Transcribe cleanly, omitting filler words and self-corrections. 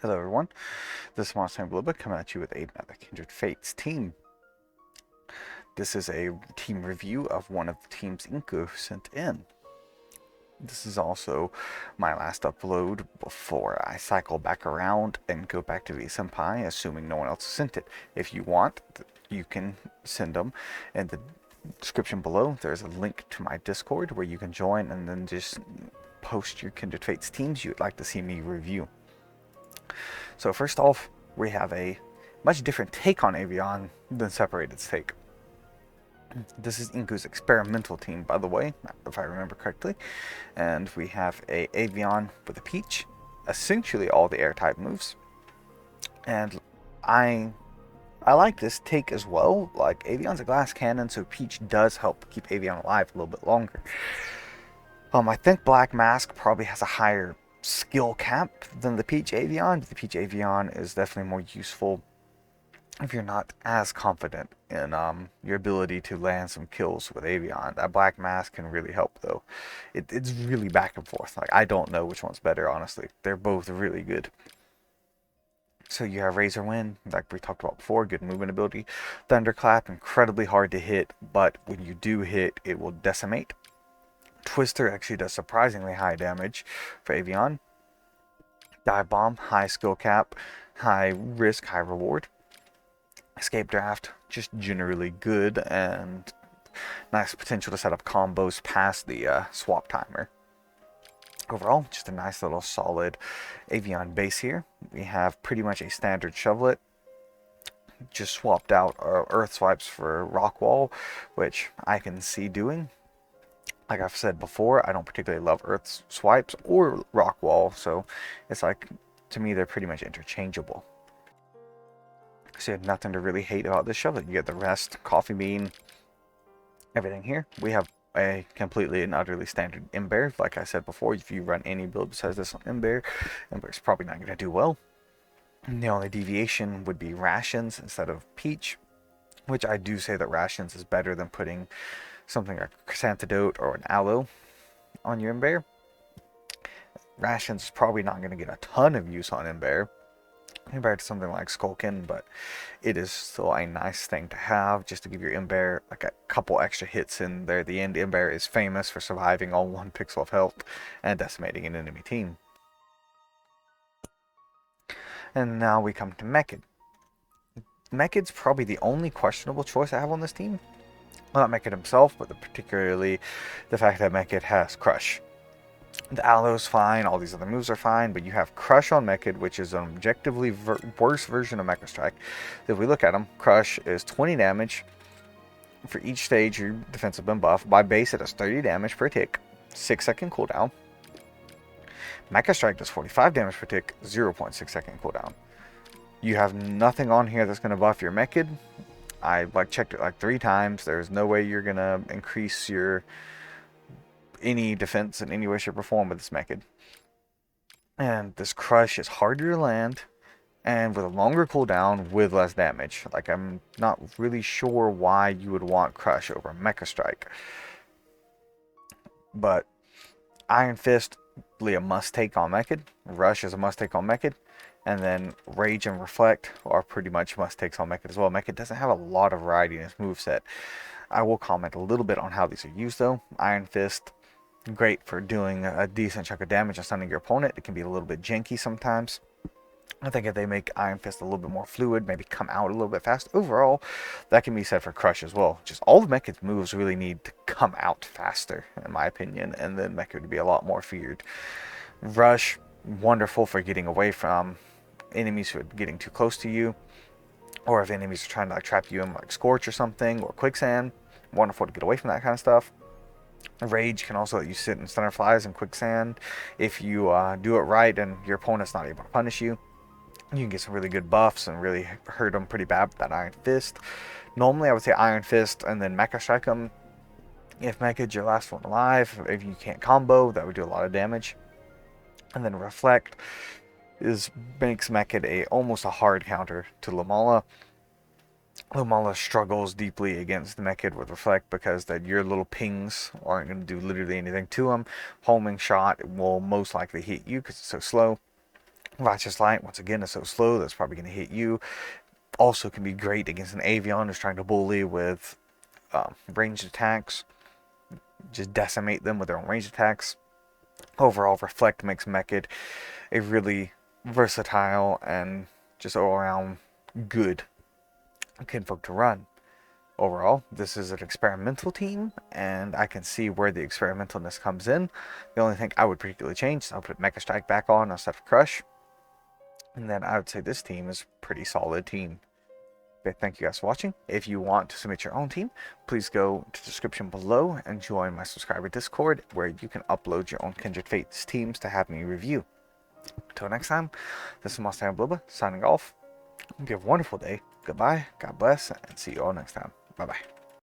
Hello everyone, this is Monstertaming Bisloba coming at you with another Kindred Fates team. This is a team review of one of the teams Inko sent in. This is also my last upload before I cycle back around and go back to V-Senpai, assuming no one else sent it. If you want, you can send them in the description below. There's a link to my Discord where you can join and then just post your Kindred Fates teams you'd like to see me review. So first off, we have a much different take on Avion than Separated's take. This is Inku's experimental team, by the way, if I remember correctly. And we have a Avion with a Peach, essentially all the air-type moves. And I like this take as well. Like, Avion's a glass cannon, so Peach does help keep Avion alive a little bit longer. I think Black Mask probably has a higher skill cap than the Peach Avion. The Peach Avion is definitely more useful if you're not as confident in your ability to land some kills with Avion. That Black Mask can really help, though. It's really back and forth. Like, I don't know which one's better, honestly. They're both really good. So you have Razor Wind, like we talked about before, good movement ability. Thunderclap, incredibly hard to hit, but when you do hit, it will decimate. Twister actually does surprisingly high damage for Avion. Dive Bomb, high skill cap, high risk, high reward. Escape Draft, just generally good and nice potential to set up combos past the swap timer. Overall, just a nice little solid Avion base here. We have pretty much a standard Shovelet. Just swapped out Earth Swipes for Rock Wall, which I can see doing. Like I've said before, I don't particularly love Earth Swipes or Rock Wall, so it's like, to me, they're pretty much interchangeable. So you have nothing to really hate about this shovel. You get the rest, Coffee Bean, everything here. We have a completely and utterly standard Ember. Like I said before, if you run any build besides this on Ember, Ember's probably not going to do well. And the only deviation would be Rations instead of Peach, which I do say that Rations is better than putting something like Chrysantidote or an Aloe on your Ember. Rations is probably not going to get a ton of use on Ember compared to something like Skulkin, but it is still a nice thing to have just to give your Ember like a couple extra hits in there. The end Ember is famous for surviving on 1 pixel of health and decimating an enemy team. And now we come to Mechid. Mechid's probably the only questionable choice I have on this team. Well, not Mechid himself, but particularly the fact that Mechid has Crush. The Aloe's fine, all these other moves are fine, but you have Crush on Mechid, which is an objectively worse version of Mecha Strike. If we look at him, Crush is 20 damage for each stage your defensive been buffed. By base, it does 30 damage per tick, 6-second cooldown. Mecha Strike does 45 damage per tick, 0.6-second cooldown. You have nothing on here that's going to buff your Mechid. I checked it like 3 times. There's no way you're going to increase your any defense in any way, shape, or form with this Mechid. And this Crush is harder to land and with a longer cooldown with less damage. Like, I'm not really sure why you would want Crush over Mecha Strike. But Iron Fist, really a must-take on Mechid. Rush is a must-take on Mechid. And then Rage and Reflect are pretty much must-takes on Mechid as well. Mechid doesn't have a lot of variety in his moveset. I will comment a little bit on how these are used, though. Iron Fist, great for doing a decent chunk of damage and stunning your opponent. It can be a little bit janky sometimes. I think if they make Iron Fist a little bit more fluid, maybe come out a little bit fast, overall, that can be said for Crush as well. Just all of Mecha's moves really need to come out faster, in my opinion, and then Mecha would be a lot more feared. Rush, wonderful for getting away from enemies who are getting too close to you, or if enemies are trying to trap you in like Scorch or something, or Quicksand. Wonderful to get away from that kind of stuff. Rage can also let you sit in Stunner Flies and Quicksand if you do it right and your opponent's not able to punish you. You can get some really good buffs and really hurt them pretty bad with that Iron Fist. Normally I would say Iron Fist and then Mecha Strike them. If Mecha's your last one alive, if you can't combo, that would do a lot of damage. And then Reflect makes Mecha almost a hard counter to Lamala. Lamala struggles deeply against Mechid with Reflect because that your little pings aren't going to do literally anything to him. Homing shot will most likely hit you because it's so slow. Righteous Light, once again, is so slow that's probably going to hit you. Also can be great against an Avion who's trying to bully with ranged attacks. Just decimate them with their own ranged attacks. Overall, Reflect makes Mecha a really versatile and just all around good kinfolk to run. Overall, this is an experimental team, and I can see where the experimentalness comes in. The only thing I would particularly change is I'll put Mecha Strike back on instead of Crush. And then I would say this team is a pretty solid team. Okay, thank you guys for watching. If you want to submit your own team, please go to the description below and join my subscriber Discord, where you can upload your own Kindred Fates teams to have me review. Until next time, this is Monstertaming signing off. Hope you have a wonderful day. Goodbye, God bless, and see you all next time. Bye-bye.